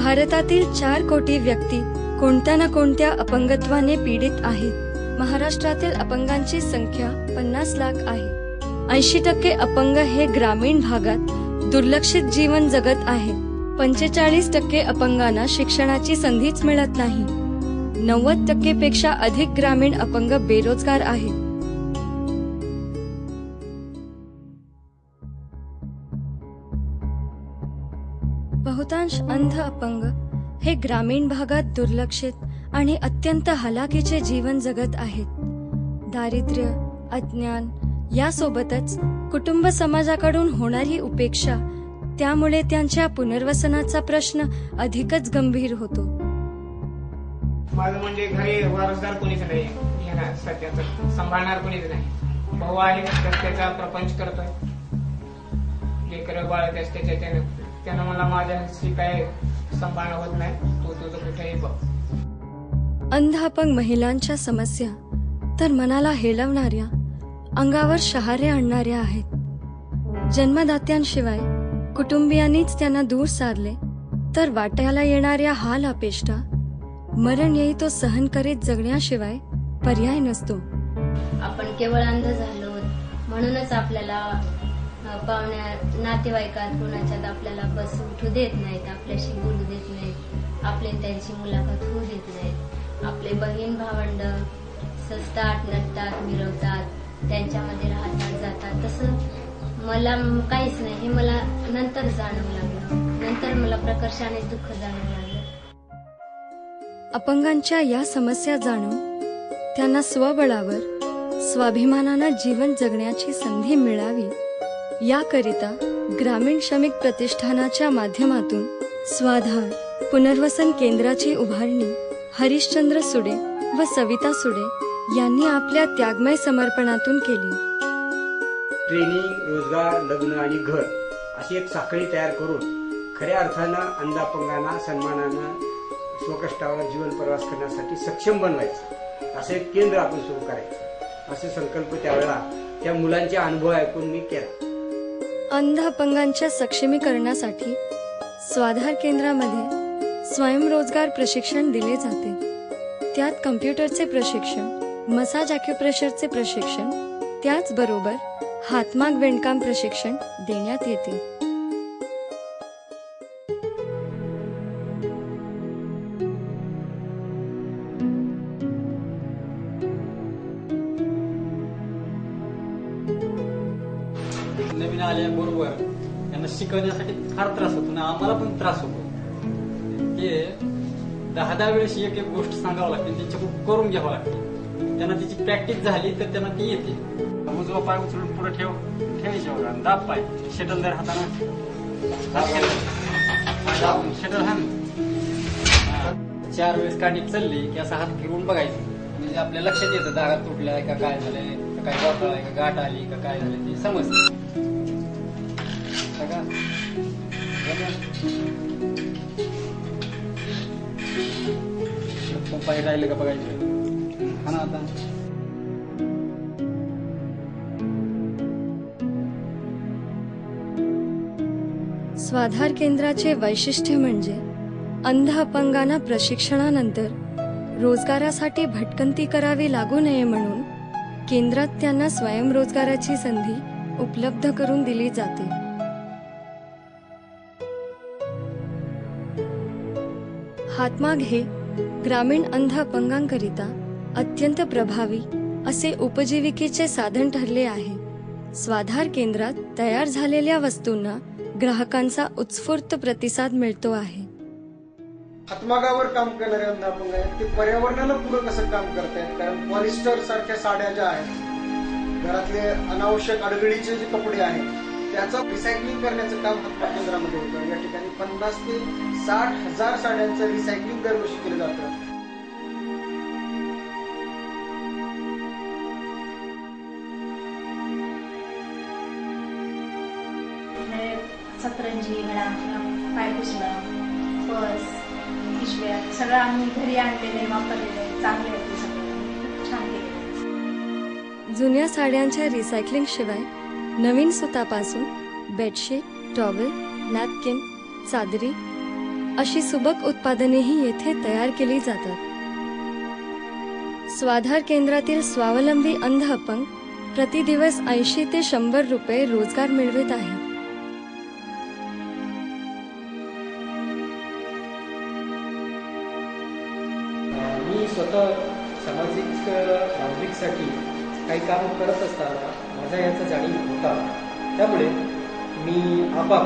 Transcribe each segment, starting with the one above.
भारतातील 4 कोटी व्यक्ती कोणत्या ना कोणत्या अपंगत्वाने पीडित आहेत। महाराष्ट्रातील अपंगांची संख्या 50 लाख आहे। 80% अपंग हे ग्रामीण भागात दुर्लक्षित जीवन जगत आहेत। 45% अपंगांना शिक्षणाची संधीच मिळत नाही। 90% पेक्षा अधिक ग्रामीण अपंग बेरोजगार आहेत। बहुतांश अंध अपंग हे ग्रामीण भागात दुर्लक्षित आणि अत्यंत हलाखीचे जीवन जगत आहेत। दारिद्र्य, अज्ञान यासोबतच कुटुंब समाजाकडून होणारी उपेक्षा, त्यामुळे त्यांच्या पुनर्वसनाचा प्रश्न अधिकच गंभीर होतो। माझं म्हणजे घरी वारसदार कोणीच नाही, ह्याला सध्याचं सांभाळणार कोणीच नाही। भाऊ आहे तर त्याचा प्रपंच करतोय, लेकरं बाळत असते त्यानं मला माझ्याशी काय सांभाळणं होत नाही, तू तुझं कुठेही बघ। अंध अपंग महिलांच्या समस्या तर मनाला हेलवणाऱ्या, अंगावर शहारे आणणाऱ्या आहेत। जन्मदात्यांशिवाय कुटुंबियांनीच त्यांना दूर सारले तर वाट्याला येणाऱ्या हाल अपेष्टा, मरण येई तो सहन करीत जगण्याशिवाय पर्याय नसतो। आपण केवळ अंध झालो म्हणूनच आपल्याला पाहुण्या नातेवाईकात कोणाच्यात आपल्याला बस उठू देत नाहीत, आपल्याशी बोलू देत नाहीत, आपले त्यांची मुलाखत होऊ देत नाहीत। आपले बहीण भावंड सजतात, नटतात, मिरवतात, त्यांच्यामध्ये राहतात, जातात। तसं मला काहीच नाही, हे मला नंतर जाणवू लागलं, नंतर मला प्रकर्षाने दुःख जाणवू लागलं। अपंगांच्या या समस्या जाणून त्यांना स्वबळावर स्वाभिमानानं जीवन जगण्याची संधी मिळावी याकरिता ग्रामीण श्रमिक प्रतिष्ठानाच्या माध्यमातून स्वाधार पुनर्वसन केंद्राची उभारणी हरिश्चंद्र सुडे व सविता सुडे यांनी आपल्या त्यागमय समर्पणातून केली। ट्रेनिंग, रोजगार, लग्न आणि घर अशी एक साखळी तयार करून खऱ्या अर्थानं अंध अपंगांना सन्मानानं स्वकष्टावर जीवन प्रवास करण्यासाठी सक्षम बनवायचं, असं एक केंद्र आपण सुरू करायचं, असे संकल्प त्यावेळेला त्या मुलांचे अनुभव ऐकून मी केला। अंध अपंगांच्या सक्षमीकरणासाठी स्वाधार केंद्रामध्ये स्वयंरोजगार प्रशिक्षण दिले जाते। त्यात कम्प्युटरचे प्रशिक्षण, मसाज ॲक्युप्रेशरचे प्रशिक्षण, त्याचबरोबर हातमाग विणकाम प्रशिक्षण देण्यात येते। नवीन आल्याबरोबर त्यांना शिकवण्यासाठी फार त्रास होतो ना, आम्हाला पण त्रास होतो। ते 10 वेळेस एक एक गोष्ट सांगावं लागते, त्यांच्याकडून करून घ्यावं लागते। त्यांना त्याची प्रॅक्टिस झाली तर त्यांना ती येते। उजवा पाय उचलून पुढे ठेवायचे बघा, दाब पाय, शेटल दर हाताना शेटल हाण 4 वेळेस काठी चालली की असा हात फिरवून बघायचं, म्हणजे आपल्या लक्षात येतं दागा तुटलाय का, काय झालंय का, काय वाकळ आहे का, गाठ आली का, काय झालं ते समजतं। पाय राहिले का बघायचं, हा ना। आता स्वाधार केंद्राचे वैशिष्ट्य म्हणजे अंध अपंगांना प्रशिक्षणानंतर रोजगारासाठी भटकंती करावी लागू नये म्हणून केंद्रात त्यांना स्वयंरोजगाराची संधी उपलब्ध करून दिली जाते। हातमाग हे ग्रामीण अंध अपंगांकरिता अत्यंत प्रभावी असे उपजीविकेचे साधन ठरले आहे। स्वाधार केंद्रात तयार झालेल्या वस्तूंना ग्राहकांचा उत्स्फूर्त प्रतिसाद मिळतो आहे। हातमागावर काम करणारे अंध अपंग आहेत, ते पर्यावरणाला पूरक असं काम करतायत। कारण पॉलिस्टर सारख्या साड्या ज्या आहेत, घरातले अनावश्यक अडगळीचे जे कपडे आहेत, त्याचं रिसायकलिंग करण्याचं काम हातमाग केंद्रामध्ये होतं। या ठिकाणी 50 ते 60 हजार साड्यांचं रिसायकलिंग दरवर्षी केलं जातं। सतरंजी, घडा, पायपुसला, पर्स, पिशव्या सगळं आम्ही घरी आणलेले, वापरलेले, चांगले होते, सगळं छान केले। जुन्या साड्यांच्या रिसायकलिंग शिवाय नवीन सुतापासून बेडशीट, टॉवेल, नॅपकिन, चादरी अशी सुबक उत्पादनेही येथे तयार केली जातात. स्वाधार केंद्रातील स्वावलंबी अंध अपंग प्रतिदिवस 80 ते 100 रुपये रोजगार मिळवित आहेत. मी स्वतः सामाजिक नागरिकसाठी काही काम करत असताना माझा याचा जाणीव होता. त्यामुळे मी आपाप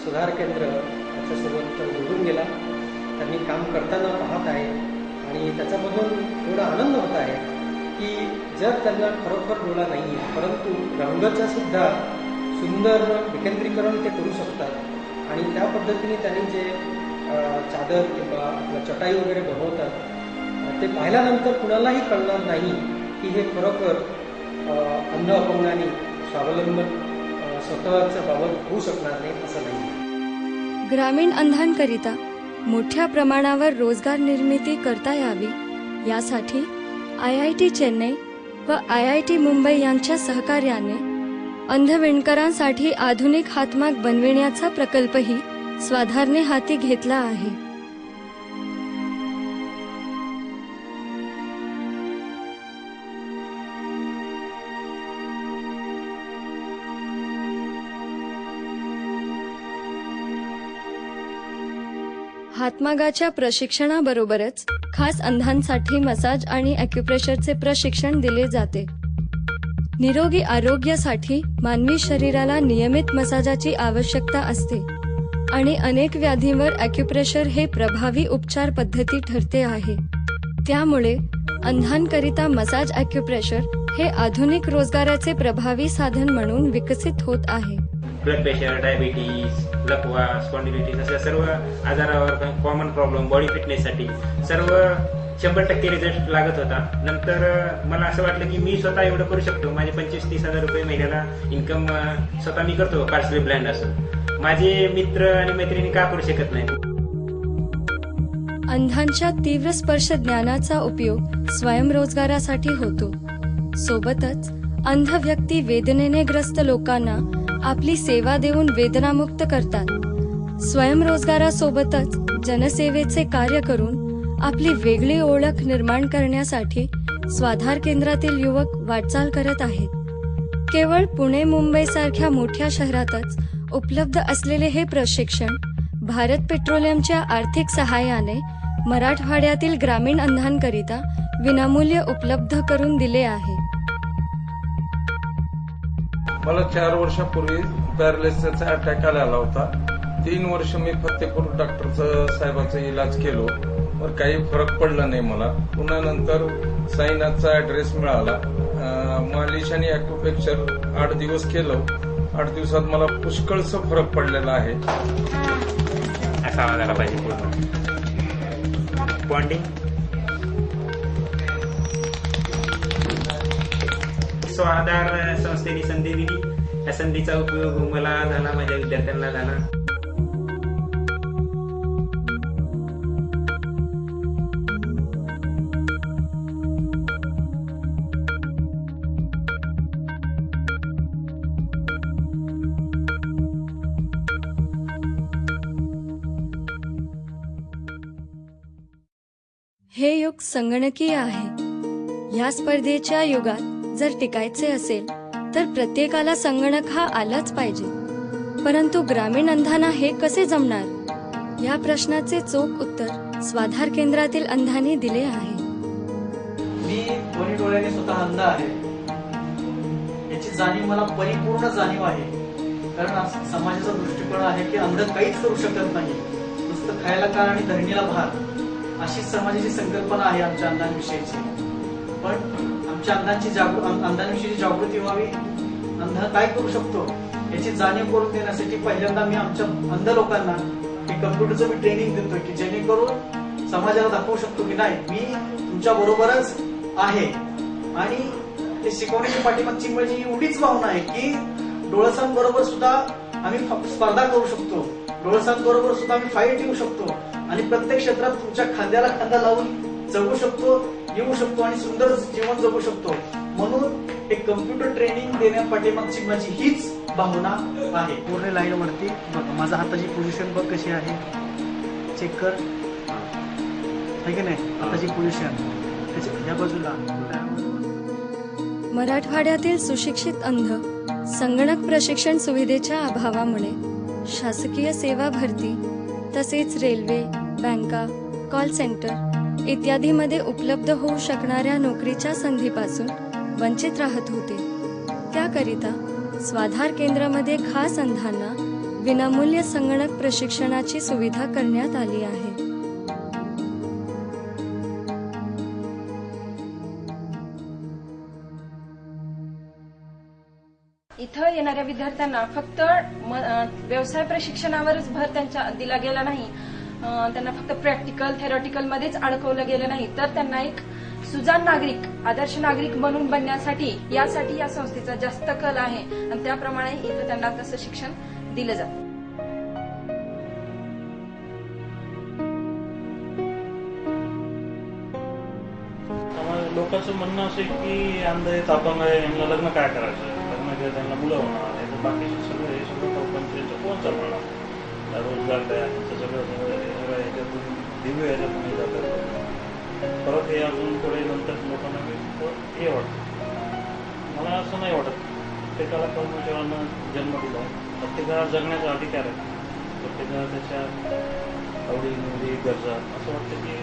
सुधार केंद्र याच्यासोबत जोडून गेला. त्यांनी काम करताना पाहत आहे आणि त्याच्यामधून एवढा आनंद होत आहे की जर त्यांना खरोखर डोळा नाही आहे परंतु रंगाचं सुद्धा सुंदर विकेंद्रीकरण ते करू शकतात आणि त्या पद्धतीने त्यांनी जे चादर किंवा आपलं चटाई वगैरे बनवतात ते पाहिल्यानंतर कुणालाही कळणार नाही की हे खरोखर अंध अपंगाने स्वावलंबन स्वतःच्या बाबत होऊ शकणार नाही असं नाही. ग्रामीण अंधांकरिता मोठ्या प्रमाणावर रोजगार निर्मिती करता यावी यासाठी IIT चेन्नई व IIT मुंबई यांच्या सहकार्याने अंध विणकरांसाठी आधुनिक हातमाग बनविण्याचा प्रकल्पही स्वाधारने हाती घेतला आहे. हातमागाच्या प्रशिक्षणाबरोबरच खास अंधांसाठी मसाज आणि ॲक्युप्रेशरचे प्रशिक्षण दिले जाते. निरोगी आरोग्यासाठी मानवी शरीराला नियमित मसाजाची आवश्यकता असते आणि अनेक व्याधींवर ॲक्युप्रेशर हे प्रभावी उपचार पद्धती ठरते आहे. त्यामुळे अंधांकरिता मसाज ॲक्युप्रेशर हे आधुनिक रोजगाराचे प्रभावी साधन म्हणून विकसित होत आहे. ब्लड प्रेशर, डायबिटीज, लकवा, स्पॉन्डिलिटीज अशा सर्व आजारावर कॉमन प्रॉब्लेम बॉडी फिटनेससाठी सर्व 100% रिझल्ट लागत होता. नंतर मला असं वाटलं की मी स्वतः एवढं करू शकतो. माझे 25-30 हजार रुपये महिन्याला इन्कम स्वतः मी करतो पार्सली ब्लाइंड असून. माझे मित्र आणि मैत्रिणी का करू शकत नाही. अंधांच्या तीव्र स्पर्श ज्ञानाचा उपयोग स्वयंरोजगारासाठी होतो. सोबतच अंध व्यक्ती वेदनेने ग्रस्त लोकांना आपली सेवा देऊन वेदनामुक्त करतात. स्वयंरोजगारासोबतच जनसेवेचे कार्य करून आपली वेगळी ओळख निर्माण करण्यासाठी स्वाधार केंद्रातील युवक वाटचाल करत आहेत. केवळ पुणे मुंबई सारख्या मोठ्या शहरातच उपलब्ध असलेले हे प्रशिक्षण भारत पेट्रोलियमच्या आर्थिक सहाय्याने मराठवाड्यातील ग्रामीण अंधांकरिता विनामूल्य उपलब्ध करून दिले आहे. मला 4 वर्षापूर्वी पॅरालिसिसचा अटॅक आलेला होता. 3 वर्ष मी फतेपूर डॉक्टरचं साहेबाचा इलाज केलो पण काही फरक पडला नाही मला. पुन्हा नंतर साईनाथचा ऍड्रेस मिळाला. मालिश आणि ॲक्युपेक्चर 8 दिवस केलं. 8 दिवसात मला पुष्कळसं फरक पडलेला आहे. असा झाला पाहिजे पूर्ण बॉन्डिंग. स्वाधार संस्थेने संधी दिली. या संधीचा उपयोग मला झाला, माझ्या विद्यार्थ्यांना झाला. हे युग संगणकीय आहे. या स्पर्धेच्या युगात जर टिकायचे असेल तर प्रत्येकाला संगणक हा आलाच पाहिजे. परंतु ग्रामीण अंधांना हे कसे जमणार? या प्रश्नाचे चोख उत्तर स्वाधार केंद्रातील अंधांनी दिले आहे. मी दोन्ही डोळ्याने स्वतः अंध आहे. याची जाणीव मला परिपूर्ण जाणीव आहे. कारण समाजाचा दृष्टिकोन आहे की अंध काहीच करू शकत नाही, नुसतं खायला का आणि धरणीला भार, अशी समाजाची संकल्पना आहे आमच्या अंधांविषयीची. पण आमच्या अंधांविषयीची जागृती व्हावी, अंध काय करू शकतो याची जाणीव करून देण्यासाठी पहिल्यांदा मी आमच्या अंध लोकांना हे कम्प्युटरचं मी ट्रेनिंग देतोय की जेणेकरून समाजाला दाखवू शकतो की नाही मी तुमच्या बरोबरच आहे. आणि ते शिकवण्याची पाठीमागची माझी एवढीच भावना आहे की डोळसांबरोबर सुद्धा आम्ही स्पर्धा करू शकतो, डोळसांबरोबर सुद्धा आम्ही फाईट येऊ शकतो आणि प्रत्येक क्षेत्रात तुमच्या खांद्याला खांदा लावून जगू शकतो, येऊ शकतो आणि सुंदर जीवन जगू शकतो. म्हणून हे कम्प्युटर ट्रेनिंग देण्यापाठीमागची माझी हीच भावना आहे. पूर्ण लाईन वरती माझा हाताची पोझिशन बघ कशी आहे. चेक कर, आहे की नाही? आताची पोझिशन या बाजूला मराठवाड्यातील सुशिक्षित अंध संगणक प्रशिक्षण सुविधेच्या अभावामुळे शासकीय सेवा भरती तसेच रेल्वे, बँका, कॉल सेंटर इत्यादीमध्ये उपलब्ध होऊ शकणाऱ्या नोकरीच्या संधीपासून वंचित राहत होते. त्याकरिता स्वाधार केंद्रामध्ये खास अंधांना विनामूल्य संगणक प्रशिक्षणाची सुविधा करण्यात आली आहे. इथं येणाऱ्या विद्यार्थ्यांना फक्त व्यवसाय प्रशिक्षणावरच भर त्यांच्या दिला गेला नाही, त्यांना फक्त प्रॅक्टिकल थेरॉटिकल मध्येच अडकवलं गेलं नाही, तर त्यांना एक सुजाण नागरिक, आदर्श नागरिक बनून बनण्यासाठी यासाठी या संस्थेचा जास्त कल आहे आणि त्याप्रमाणे इथं त्यांना तसं शिक्षण दिलं जातं. लोकांचं म्हणणं असं की अंध आहेत, अपंग आहे, यांना लग्न काय करायचं, लग्न केलं त्यांना मुलं होणार, हे बाकीचे सगळं हे सगळं लोकांचं कोण चालवणार, रोजगार द्या, सगळं ह्याच्यातून दिव्य ह्याच्यातून जातात. परत हे अजून पुढे नंतर लोकांना हे वाटतं. मला असं नाही वाटत. प्रत्येकाला परमेश्वरानं जन्म दिला, प्रत्येकाला जगण्याचा अधिकार आहे, प्रत्येकाला त्याच्या आवडी निवडी गरजा, असं वाटतं की